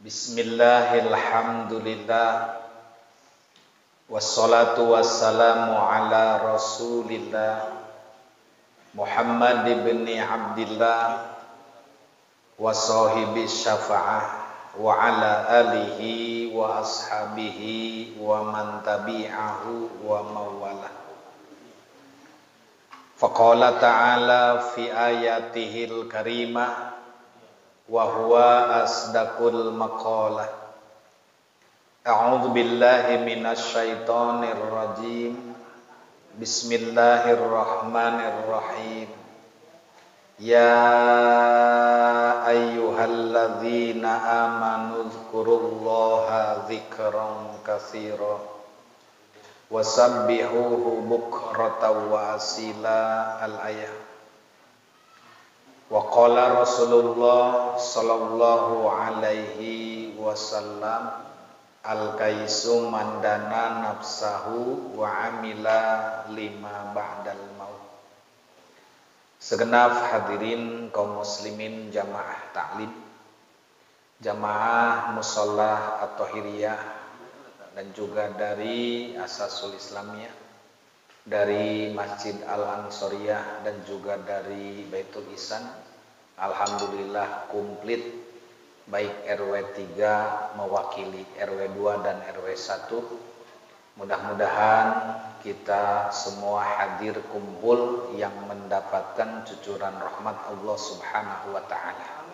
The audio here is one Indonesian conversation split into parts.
Bismillahirrahmanirrahim. Wassalatu wassalamu ala Rasulillah Muhammad ibn Abdillah wa sahibi syafa'ah wa ala alihi wa ashabihi wa man tabi'ahu wa mawalah. Faqala ta'ala fi ayatihil karimah wa huwa asdaqul maqalah. A'udzu billahi minasy syaithanir rajim. Bismillahirrahmanirrahim. Ya ayyuhalladzina amanu dzkurullaha dzikran katsiran wasabbihuhu bukratan wa asila. Al-ayah. Wa qala Rasulullah sallallahu alaihi wasallam, al-kaisu mandana nafsahu wa amila lima ba'dal maut. Segenap hadirin kaum muslimin jamaah taklim, jamaah musholah at-Thahiriyah, dan juga dari Asasul Islamiyah, dari Masjid Al-Ansariyah, dan juga dari Baitul Ihsan. Alhamdulillah komplit, baik RW 3 mewakili RW 2 dan RW 1. Mudah-mudahan kita semua hadir kumpul yang mendapatkan cucuran rahmat Allah Subhanahu wa ta'ala.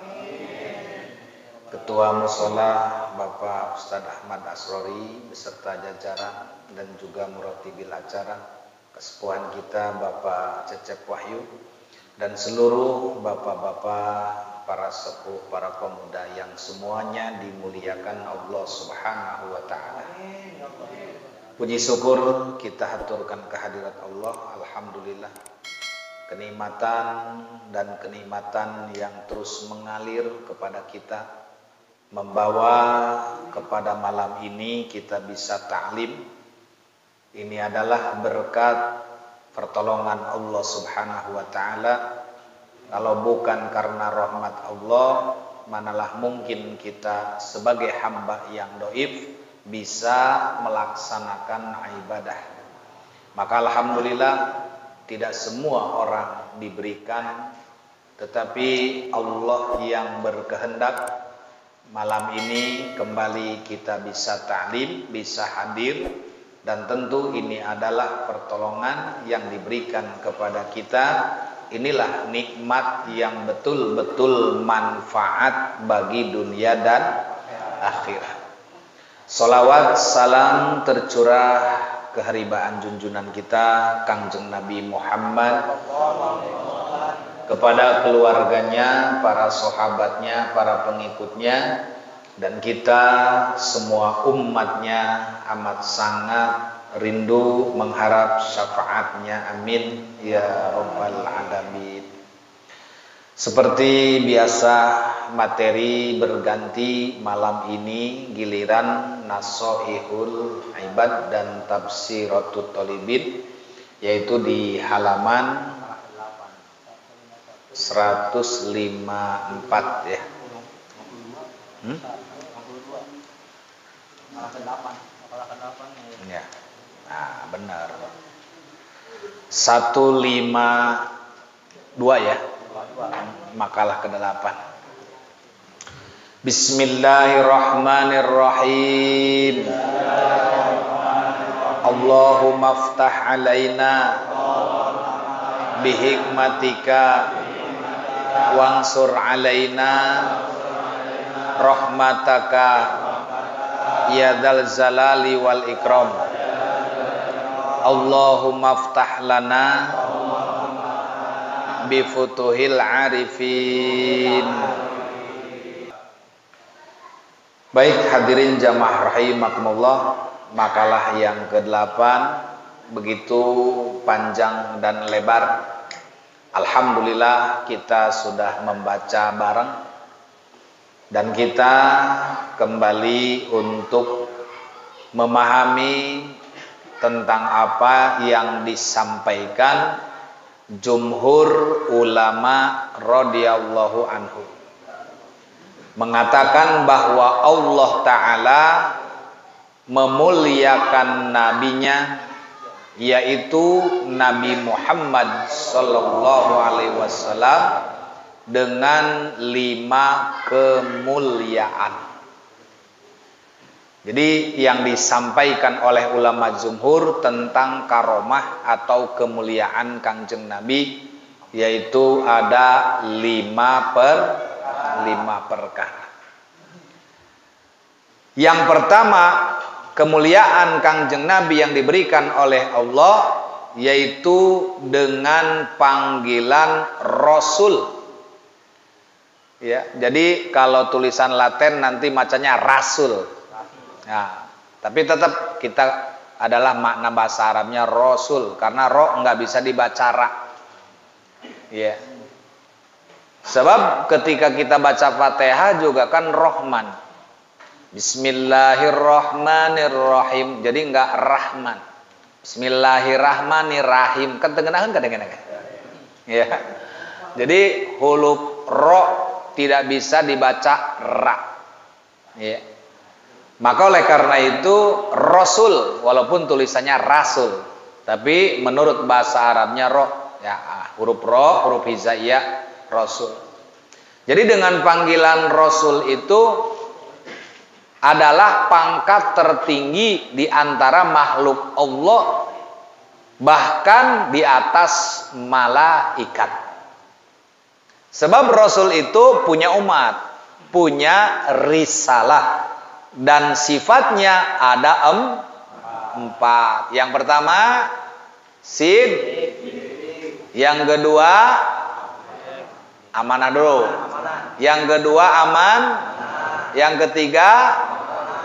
Ketua Musholah Bapak Ustadz Ahmad Asrori beserta jajaran dan juga muratibil acara, kesepuhan kita Bapak Cecep Wahyu, dan seluruh bapak-bapak, para sepuh, para pemuda yang semuanya dimuliakan Allah Subhanahu wa ta'ala. Puji syukur kita haturkan kehadirat Allah. Alhamdulillah, kenikmatan dan kenikmatan yang terus mengalir kepada kita, membawa kepada malam ini kita bisa ta'lim. Ini adalah berkat pertolongan Allah Subhanahu wa ta'ala. Kalau bukan karena rahmat Allah, manalah mungkin kita sebagai hamba yang dhaif bisa melaksanakan ibadah. Maka alhamdulillah, tidak semua orang diberikan, tetapi Allah yang berkehendak malam ini kembali kita bisa ta'lim, bisa hadir. Dan tentu ini adalah pertolongan yang diberikan kepada kita. Inilah nikmat yang betul-betul manfaat bagi dunia dan akhirat. Salawat salam tercurah keharibaan junjungan kita Kangjeng Nabi Muhammad, kepada keluarganya, para sahabatnya, para pengikutnya, dan kita semua umatnya amat sangat rindu mengharap syafaatnya. Amin ya rabbal alamin. Seperti biasa, materi berganti. Malam ini giliran Nasoihul Ibad dan Tafsiratul Thalibin, yaitu di halaman 154 ya. Ya, nah benar. 152 ya, makalah ke-8. Bismillahirrahmanirrahim. Allahumma aftah alaina bihikmatika wansur alaina rahmataka ya dzal zalali wal ikram. Allahumma aftah lana bi futuhil arifin. Baik hadirin jamaah rahimakumullah, makalah yang ke-8 begitu panjang dan lebar. Alhamdulillah kita sudah membaca bareng, dan kita kembali untuk memahami tentang apa yang disampaikan jumhur ulama radhiyallahu anhu. mengatakan bahwa Allah Ta'ala memuliakan nabinya, yaitu Nabi Muhammad sallallahu alaihi wasallam dengan 5 kemuliaan. Jadi yang disampaikan oleh ulama jumhur tentang karomah atau kemuliaan Kangjeng Nabi, yaitu ada 5 perkara. Yang pertama, kemuliaan Kangjeng Nabi yang diberikan oleh Allah yaitu dengan panggilan Rasul. Ya, jadi kalau tulisan Latin nanti macanya Rasul. Nah, tapi tetap kita adalah makna bahasa Arabnya Rasul, karena ro nggak bisa dibaca ra. Ya. Sebab ketika kita baca Fatihah juga kan Rahman. Bismillahirrahmanirrahim. Jadi enggak Rahman. Bismillahirrahmanirrahim. Kan tengenahan kadang-kadang. Ya. Jadi huruf ro tidak bisa dibaca ra. Ya. Maka oleh karena itu Rasul, walaupun tulisannya Rasul, tapi menurut bahasa Arabnya ro, ya huruf ro, huruf hijaiyah Rasul. Jadi dengan panggilan Rasul itu adalah pangkat tertinggi di antara makhluk Allah, bahkan di atas malaikat. Sebab Rasul itu punya umat, punya risalah, dan sifatnya ada 4. Yang pertama sid, yang kedua amanah dulu, yang kedua aman, yang ketiga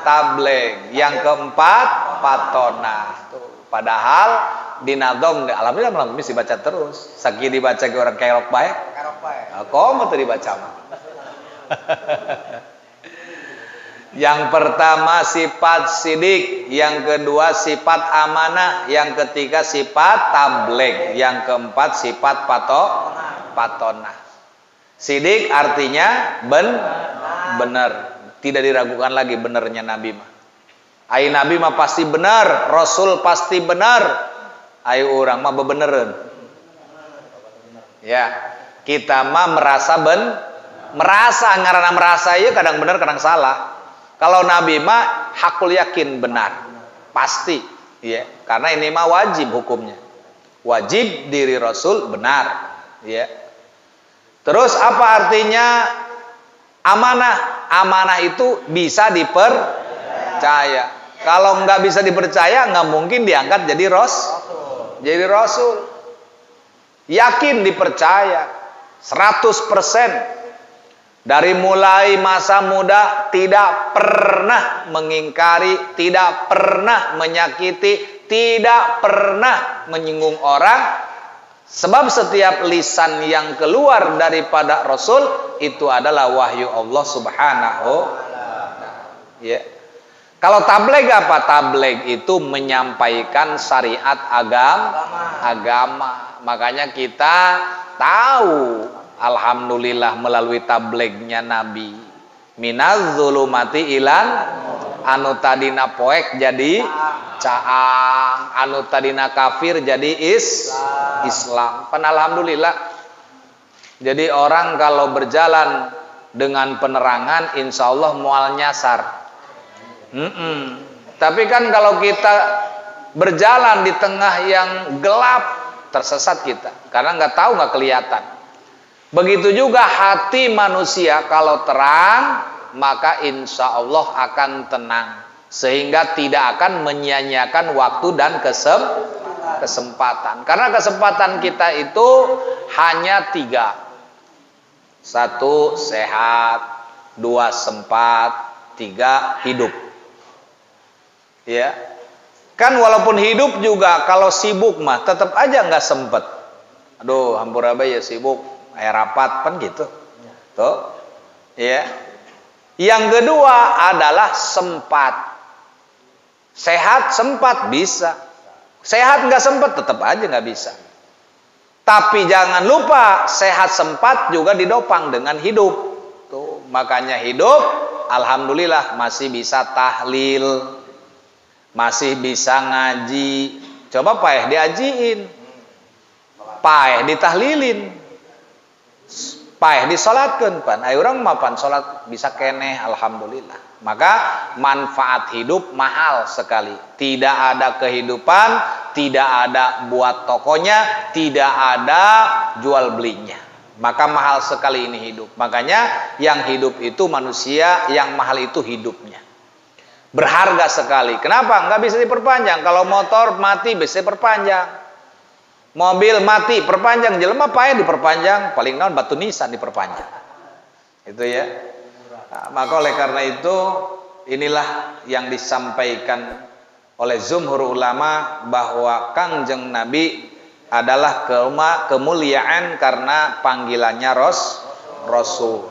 tabligh, yang keempat patona. Padahal di nadom, alhamdulillah malam ini dibaca terus. Saki dibaca ke orang kerok baik. Komo tuh dibaca mah. Yang pertama sifat sidik, yang kedua sifat amanah, yang ketiga sifat tabligh, yang keempat sifat patona. Sidik artinya benar, tidak diragukan lagi benernya Nabi mah. Ai Nabi mah pasti benar, Rasul pasti benar. Ai orang mah bebeneran. Ya, kita mah merasa ngaranna merasa ieu kadang benar kadang salah. Kalau Nabi mah hakul yakin benar, pasti, ya. Karena ini mah wajib hukumnya. Wajib diri Rasul benar, ya. Terus apa artinya amanah? Amanah itu bisa dipercaya. Kalau nggak bisa dipercaya, nggak mungkin diangkat jadi Rasul. Yakin dipercaya 100%. Dari mulai masa muda tidak pernah mengingkari, tidak pernah menyakiti, tidak pernah menyinggung orang. Sebab setiap lisan yang keluar daripada Rasul itu adalah wahyu Allah Subhanahu. Ya. Kalau tabligh apa? Tabligh itu menyampaikan syariat agama. Makanya kita tahu, alhamdulillah melalui tablighnya Nabi, minaz zulumati ilan, anu tadina poek jadi caang, anu tadina kafir jadi Islam. Alhamdulillah. Jadi orang kalau berjalan dengan penerangan, insya Allah mual nyasar. Tapi kan kalau kita berjalan di tengah yang gelap, tersesat kita, karena nggak tahu, nggak kelihatan. Begitu juga hati manusia kalau terang, maka insya Allah akan tenang, sehingga tidak akan menyia-nyiakan waktu dan kesempatan. Karena kesempatan kita itu hanya 3. 1 sehat, 2 sempat, 3 hidup. Ya, kan walaupun hidup juga kalau sibuk mah tetap aja nggak sempet. Aduh, hampura bae ya sibuk, aya rapat kan gitu. Tuh. Ya. Yang kedua adalah sempat. Sehat sempat bisa. Sehat nggak sempat tetap aja nggak bisa. Tapi jangan lupa sehat sempat juga didopang dengan hidup. Tuh, Makanya hidup, alhamdulillah masih bisa tahlil, masih bisa ngaji. Coba paeh diajiin, paeh ditahlilin, paeh disolatkeun pan. Aya urang mapan salat bisa keneh, alhamdulillah. Maka manfaat hidup mahal sekali. Tidak ada kehidupan, tidak ada buat tokonya, tidak ada jual belinya. Maka mahal sekali ini hidup. Makanya yang hidup itu manusia, yang mahal itu hidupnya. Berharga sekali. Kenapa? Nggak bisa diperpanjang. Kalau motor mati bisa diperpanjang. Mobil mati perpanjang. Jelema pae diperpanjang. Paling naon batu nisan diperpanjang. Itu ya. Nah, maka oleh karena itu inilah yang disampaikan oleh jumhur ulama bahwa Kangjeng Nabi adalah kemuliaan karena panggilannya Rasul.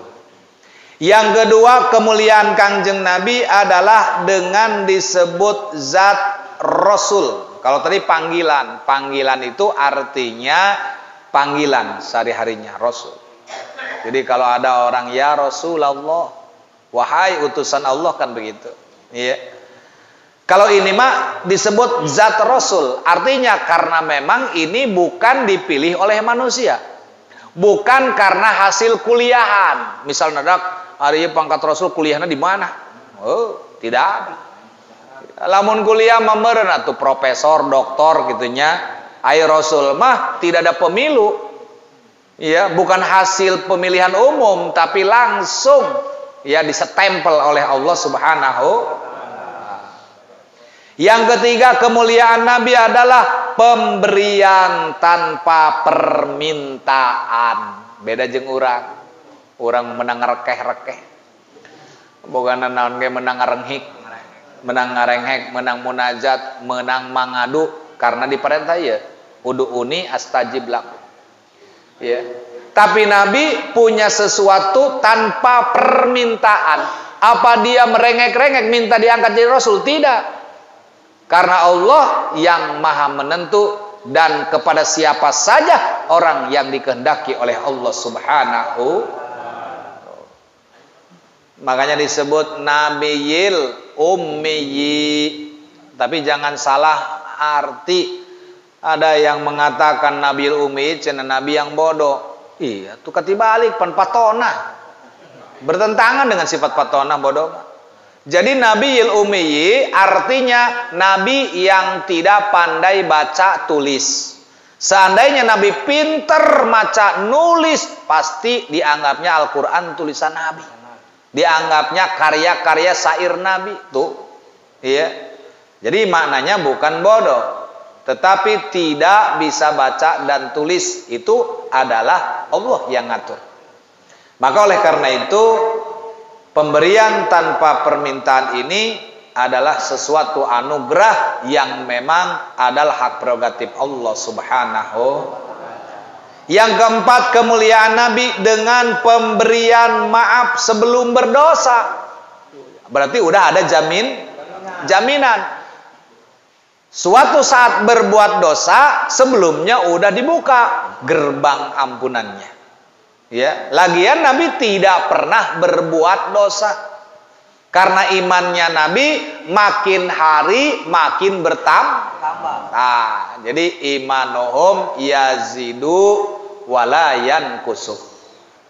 Yang kedua, kemuliaan Kangjeng Nabi adalah dengan disebut zat Rasul. Kalau tadi panggilan itu artinya panggilan sehari-harinya Rasul. Jadi kalau ada orang ya Rasulullah, wahai utusan Allah, kan begitu. Iya. Kalau ini mah disebut zat Rasul, artinya karena memang ini bukan dipilih oleh manusia. Bukan karena hasil kuliahan. Misal nadak hari pangkat Rasul kuliahnya di mana? Oh, tidak ada. Lamun kuliah memeureun atuh profesor, doktor gitunya. Ai Rasul mah tidak ada pemilu. Ya, bukan hasil pemilihan umum tapi langsung ya disetempel oleh Allah Subhanahu. Yang ketiga, kemuliaan Nabi adalah pemberian tanpa permintaan. Beda jeung urang. Urang menang rekeh-rekeh. Bogana naon ge menang ngarenghik, menang ngarenghek, menang munajat, menang mangadu karena diperintah ya. Ud'uni astajib lakum. Ya. Tapi Nabi punya sesuatu tanpa permintaan. Apa dia merengek-rengek minta diangkat jadi Rasul? Tidak. Karena Allah yang maha menentu dan kepada siapa saja orang yang dikehendaki oleh Allah Subhanahu. Makanya disebut Nabiyil Ummiyi. Tapi jangan salah arti. Ada yang mengatakan Nabiyil Ummiyi cenah nabi yang bodoh. Iya, tuh katibalik pan patona. Bertentangan dengan sifat patona bodoh. Jadi Nabiyil Ummiyi artinya nabi yang tidak pandai baca tulis. Seandainya nabi pinter maca nulis, pasti dianggapnya Al-Qur'an tulisan nabi. Dianggapnya karya-karya syair nabi tuh. Iya. Jadi maknanya bukan bodoh, tetapi tidak bisa baca dan tulis itu adalah Allah yang ngatur. Maka oleh karena itu pemberian tanpa permintaan ini adalah sesuatu anugerah yang memang adalah hak prerogatif Allah Subhanahu. Yang keempat, kemuliaan Nabi dengan pemberian maaf sebelum berdosa. Berarti udah ada jaminan. Suatu saat berbuat dosa, sebelumnya udah dibuka gerbang ampunannya. Ya, lagian Nabi tidak pernah berbuat dosa. Karena imannya Nabi makin hari makin bertambah. Nah, jadi imanuhum yazidu walayan kusuk.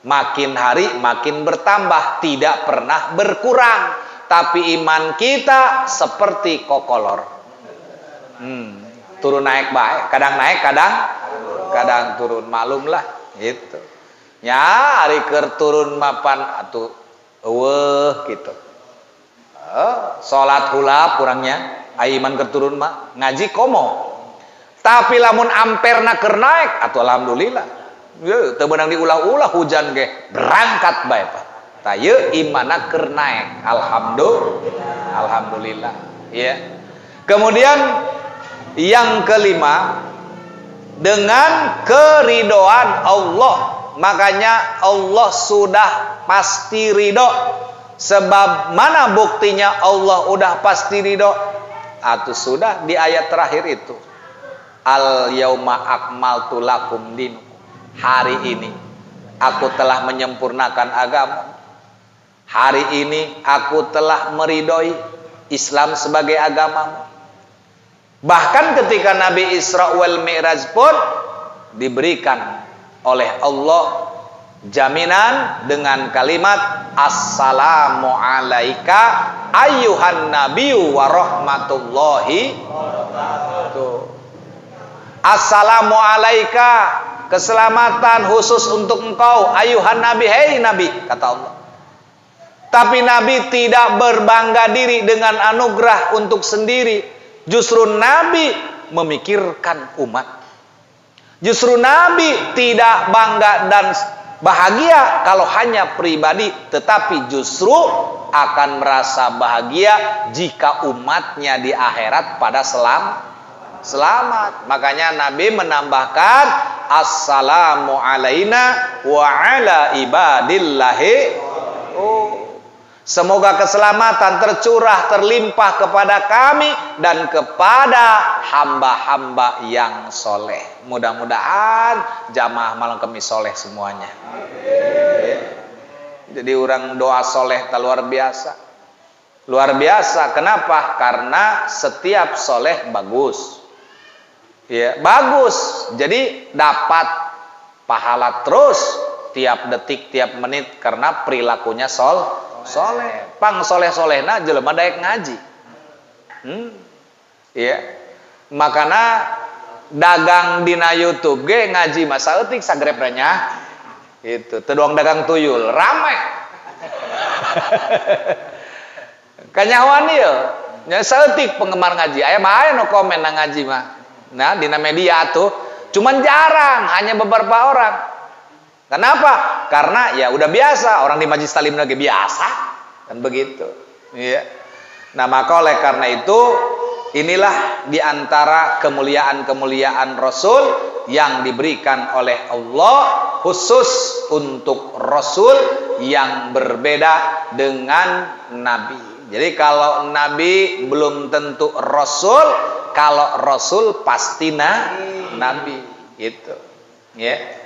Makin hari makin bertambah, tidak pernah berkurang. Tapi iman kita seperti kokolor. Turun naik baik, kadang naik, kadang turun. Malum lah, gitu. Ya, hari keur turun mapan atuh eueuh gitu. Salat hulap kurangnya, iman keur turun mah ngaji komo. Tapi lamun amperna keur naik atuh alhamdulillah. Ye, teu beunang diulah-ulah hujan ge, berangkat bae Pak. Tah ye imanna keur naik. Alhamdulillah. Ya. Kemudian yang kelima, dengan keridoan Allah. Makanya Allah sudah pasti ridho. Sebab mana buktinya Allah udah pasti ridho? Atau sudah di ayat terakhir itu. Al yauma akmaltu lakum dinukum. Hari ini aku telah menyempurnakan agama. Hari ini aku telah meridhoi Islam sebagai agama. Bahkan ketika Nabi Isra wal Mi'raj pun diberikan oleh Allah jaminan dengan kalimat assalamu alaika ayyuhan nabiyyu wa rahmatullahi wabarakatuh. Assalamu alaika, keselamatan khusus untuk engkau ayyuhan nabi, hei nabi, kata Allah. Tapi Nabi tidak berbangga diri dengan anugerah untuk sendiri. Justru Nabi memikirkan umat. Justru Nabi tidak bangga dan bahagia kalau hanya pribadi, tetapi justru akan merasa bahagia jika umatnya di akhirat pada selamat. Makanya Nabi menambahkan assalamu alaina wa ala ibadillahi. Semoga keselamatan tercurah terlimpah kepada kami dan kepada hamba-hamba yang soleh. Mudah-mudahan jamaah malam Kamis soleh semuanya. Jadi orang doa soleh tak luar biasa. Luar biasa. Kenapa? Karena setiap soleh bagus. Ya, bagus. Jadi dapat pahala terus tiap detik, tiap menit karena perilakunya soleh. Pang soleh-solehna jelema daek ngaji. Ya. Makana dagang dina YouTube ge ngaji mah saeutik sagreprenya. Itu teu doang dagang tuyul, rame. Kanyawan ieu, nya saeutik penggemar ngaji. Aya mah aya nu komen na ngaji mah. Nah, dina media tuh cuman jarang, hanya beberapa orang. Kenapa? Karena ya udah biasa, orang di majlis talim lagi biasa, kan begitu. Iya. Nah, maka oleh karena itu inilah diantara kemuliaan-kemuliaan Rasul yang diberikan oleh Allah khusus untuk Rasul yang berbeda dengan Nabi. Jadi kalau Nabi belum tentu Rasul, kalau Rasul pasti Nabi. Gitu. Ya.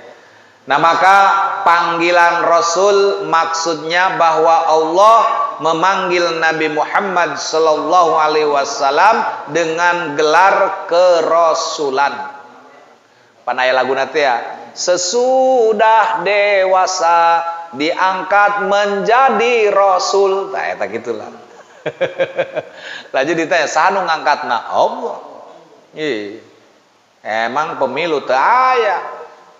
Nah, maka panggilan Rasul maksudnya bahwa Allah memanggil Nabi Muhammad sallallahu alaihi wasallam dengan gelar kerasulan. Panaya lagu nanti ya. Sesudah dewasa diangkat menjadi rasul. Nah, eta gitulah. Laju ditanya, "Sanu ngangkatna?" Allah. Iya. Emang pemilu teu aya.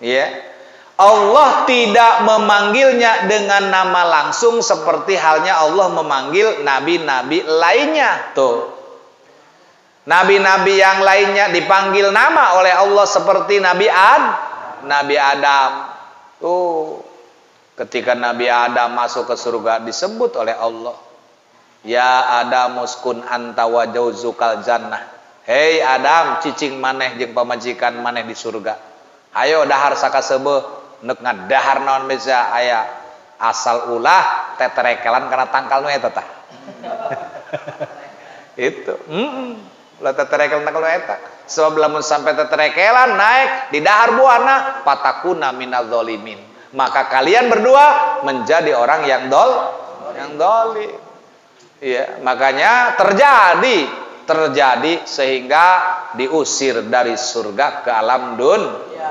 Iya. Allah tidak memanggilnya dengan nama langsung seperti halnya Allah memanggil nabi-nabi lainnya. Tuh. Nabi-nabi yang lainnya dipanggil nama oleh Allah seperti Nabi Adam. Tuh. Ketika Nabi Adam masuk ke surga disebut oleh Allah, "Ya Adam uskun anta wa jauzukal jannah." Hei Adam, cicing maneh jeung pamajikan maneh di surga. Ayo dahar sakasebeuh neuk ngadahar naon beza aya asal ulah teterekelan karena tangkal nu eta tah. Itu. Ulah teterekelan tangkal nu eta. Sebab lamun sampai teterekelan naik di dahar buana patakuna minal zalimin. Maka kalian berdua menjadi orang yang dolim. Iya, makanya terjadi sehingga diusir dari surga ke alam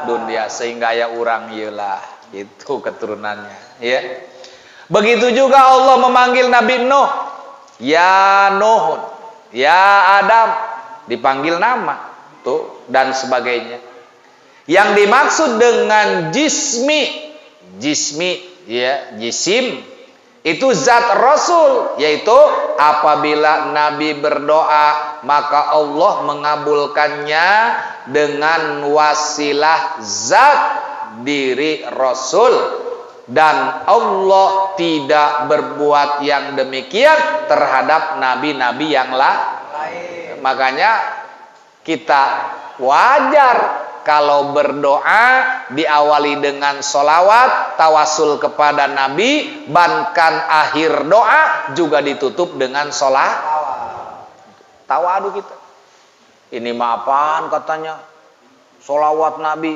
dunia sehingga ya orang yelah itu keturunannya, ya. Begitu juga Allah memanggil Nabi Nuh, ya Nuh, ya Adam, dipanggil nama tuh dan sebagainya. Yang dimaksud dengan jismi ya, jisim itu zat Rasul, yaitu apabila Nabi berdoa maka Allah mengabulkannya dengan wasilah zat diri Rasul, dan Allah tidak berbuat yang demikian terhadap nabi-nabi yang lain. Makanya kita wajar kalau berdoa diawali dengan solawat, tawasul kepada Nabi, bahkan akhir doa juga ditutup dengan tawadu kita. Ini mah apaan katanya? Solawat Nabi,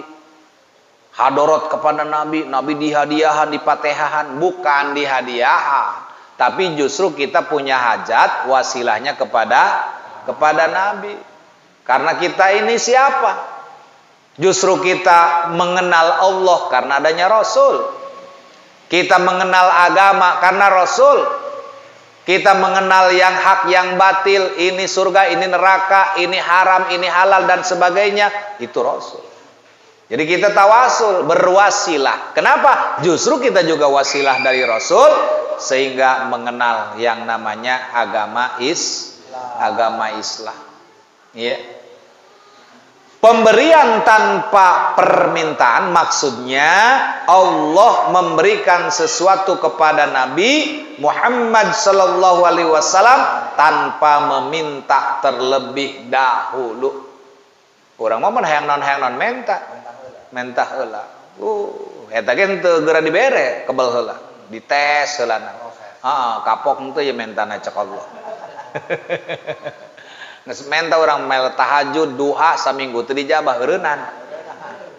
hadorot kepada Nabi, Nabi dihadiahan, dipatehahan, bukan dihadiahan, tapi justru kita punya hajat wasilahnya kepada Nabi. Karena kita ini siapa? Justru kita mengenal Allah karena adanya Rasul. Kita mengenal agama karena Rasul. Kita mengenal yang hak, yang batil, ini surga, ini neraka, ini haram, ini halal dan sebagainya, itu Rasul. Jadi kita tawasul, berwasilah. Kenapa? Justru kita juga wasilah dari Rasul, sehingga mengenal yang namanya agama Islam. Ya. Pemberian tanpa permintaan, maksudnya Allah memberikan sesuatu kepada Nabi Muhammad sallallahu alaihi wasallam tanpa meminta terlebih dahulu. Orang mah hayang non menta heula. Eta ge teu geura dibere, kebel heula, dites heula. Kapok teu ye mentana cek Allah. Geus menta urang mel tahajud duha saminggu teu dijabah heureunnan.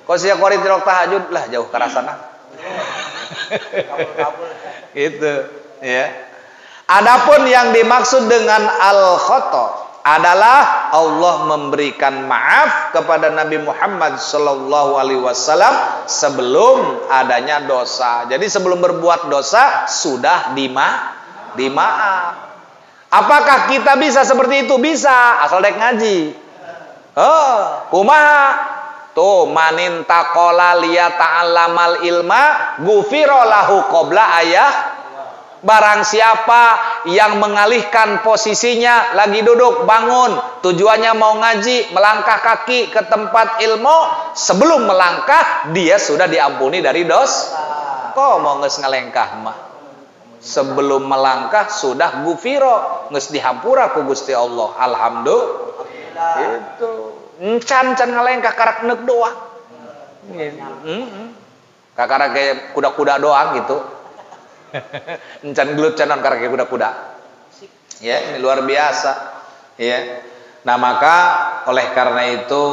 Ko sia kori tirok tahajud lah jauh karasana. Gitu, ya. Adapun yang dimaksud dengan al-khata adalah Allah memberikan maaf kepada Nabi Muhammad sallallahu alaihi wasallam sebelum adanya dosa. Jadi sebelum berbuat dosa sudah dimaaf. Apakah kita bisa seperti itu? Bisa, asal dek ngaji. Kumaha? Tuh, manin taqala liya ta'allamal ilma gufira lahu qabla ayah. Barang siapa yang mengalihkan posisinya lagi duduk bangun, tujuannya mau ngaji, melangkah kaki ke tempat ilmu, sebelum melangkah dia sudah diampuni dari dosa. Kok mau geus ngalengkah mah? Sebelum melangkah sudah gufiro, geus dihampura ku Gusti Allah. Alhamdulillah. Itu encan ngalengkah karak neuk doang. Kakara kayak kuda-kuda doang gitu. Encan gelut canon karak kayak kuda-kuda. Ya, ini luar biasa. Ya. Nah, maka oleh karena itu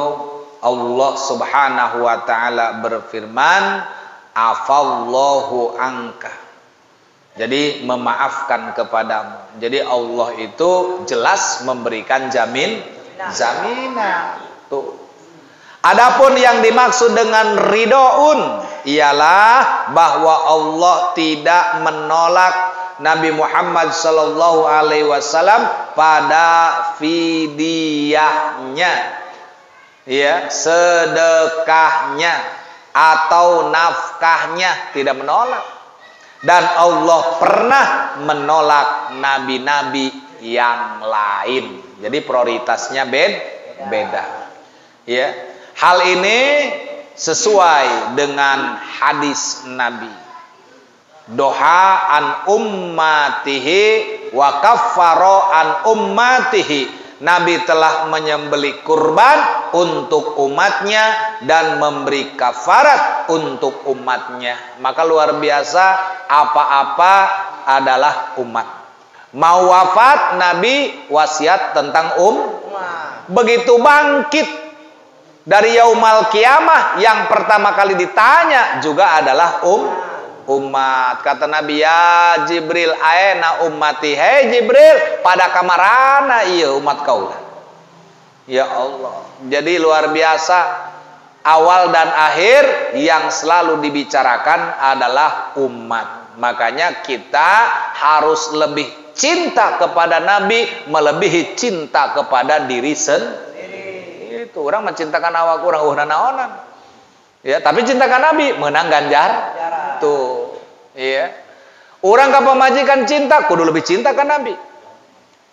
Allah Subhanahu wa taala berfirman, "Afallahu anka." Jadi memaafkan kepadamu. Jadi Allah itu jelas memberikan jaminan. Tuh. Adapun yang dimaksud dengan ridhoun ialah bahwa Allah tidak menolak Nabi Muhammad sallallahu alaihi wasallam pada fidyahnya, ya, sedekahnya atau nafkahnya, tidak menolak. Dan Allah pernah menolak nabi-nabi yang lain. Jadi prioritasnya beda. Ya. Hal ini sesuai dengan hadis Nabi. Doha an ummatihi wa kaffaro an ummatihi. Nabi telah menyembelih kurban untuk umatnya dan memberi kafarat untuk umatnya. Maka luar biasa, apa-apa adalah umat. Mau wafat, Nabi wasiat tentang Begitu bangkit dari yaumal kiamah, yang pertama kali ditanya juga adalah umat. Kata Nabi, ya Jibril, aena ummati. Hei Jibril, pada kamarana iya umat kau. Ya Allah. Jadi luar biasa, awal dan akhir yang selalu dibicarakan adalah umat. Makanya kita harus lebih cinta kepada Nabi melebihi cinta kepada diri sendiri. Itu orang mencintakan awak orang naonan. Ya, tapi cintakan Nabi menang ganjar. Tuh, iya. Orang ka pamajikan cinta, kudu lebih cinta ka Nabi.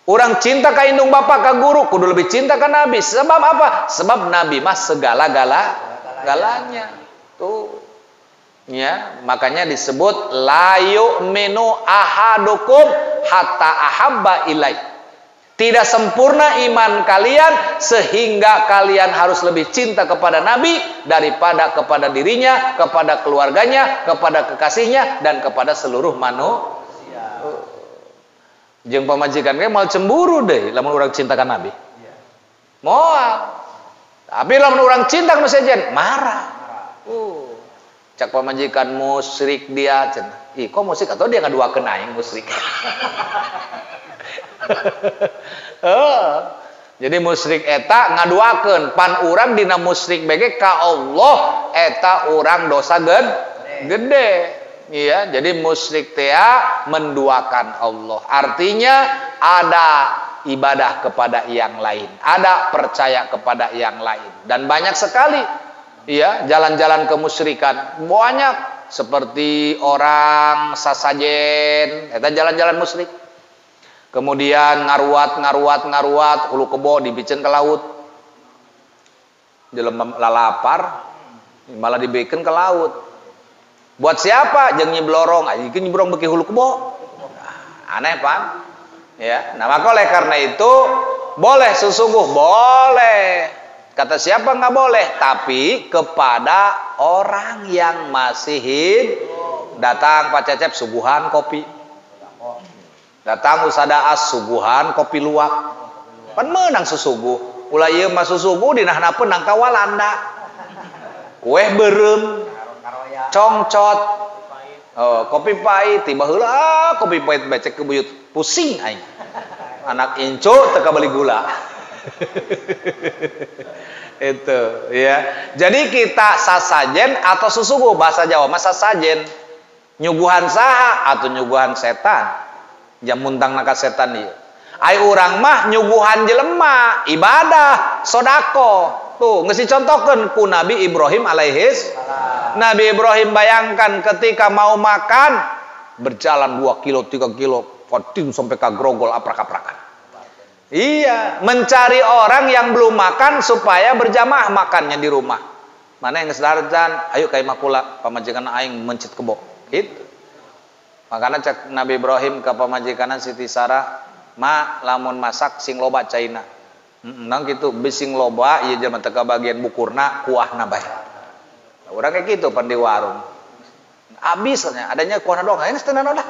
Orang cinta ka indung bapak, ka guru, kudu lebih cinta ka Nabi. Sebab apa? Sebab Nabi mah segala-galanya. Tuh. Ya, makanya disebut la yu'minu ahadukum hatta ahabba ilai. Tidak sempurna iman kalian sehingga kalian harus lebih cinta kepada Nabi daripada kepada dirinya, kepada keluarganya, kepada kekasihnya, dan kepada seluruh manusia. Jeung pamajikan ge mal cemburu deh lamun urang cintakan Nabi. Moal. Tapi lamun urang cinta ka sejen marah. Cak pamajikan musyrik dia cenah. Ih, kok musyrik atau dia ngaduakeun aing musyrik. Jadi musyrik eta ngaduakeun pan urang dina musyrik bege ka Allah eta urang dosa gede. Iya, jadi musyrik teh menduakan Allah. Artinya ada ibadah kepada yang lain, ada percaya kepada yang lain, dan banyak sekali ya jalan-jalan kemusyrikan. Banyak seperti orang sasajen eta jalan-jalan musyrik. Kemudian ngaruat hulu kebo dibicen ke laut. Jelema lalapar malah dibikin ke laut. Buat siapa? Jeung nyiblorong, anjing nyiblorong beki hulu kebo. Aneh, Pak. Ya, nah maka oleh karena itu boleh sesungguh, boleh. Kata siapa nggak boleh? Tapi kepada orang yang masih hidup. Datang Pak Cecep suguhan kopi. Datang Usadaas suguhan kopi luwak. Pan meunang susuguh. Ulah ieu mah susuguh dina hanapeun nang kawalanda. Kue beureum. Congcot, kopi pahit, tiba heula kopi pahit becek ke buyut, pusing aing. Anak incu teka beli gula. Itu ya. Jadi kita sasajen atau susuguh bahasa Jawa mah sasajen. Nyuguhan saha atau nyuguhan setan. Jam muntang naka setan ieu. Ai urang mah nyuguhan jelema, ibadah, sodako. Tuh, ngesi contohkeun ku Nabi Ibrahim alaihis. Nabi Ibrahim bayangkan ketika mau makan berjalan 2 kilo 3 kilo kotin sampai ke grogol aprak-aprakan. Iya, mencari orang yang belum makan supaya berjamaah makannya di rumah. Mana yang ngesdarjan, ayo ka imah kula pamajikan aing mencit kebo. Gitu. Makanya cek Nabi Ibrahim ke pamajikanan Siti Sarah, "Ma lamun masak sing loba caina." Nang gitu bising loba ieu jelema teh bagian bukurna kuahna bae. Urang kayak gitu pan di warung. Habisnya adanya kuahna doang, ini setengah dah.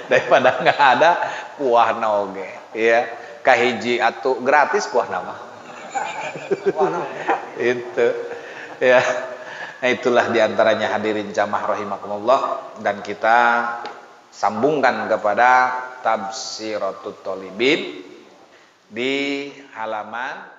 Daripada enggak ada kuahna oge, ya. Kahiji atuh gratis kuahna mah. Itu. Ya. Nah, itulah diantaranya hadirin jamaah rahimakumullah, dan kita sambungkan kepada Tafsiratul Thalibin di halaman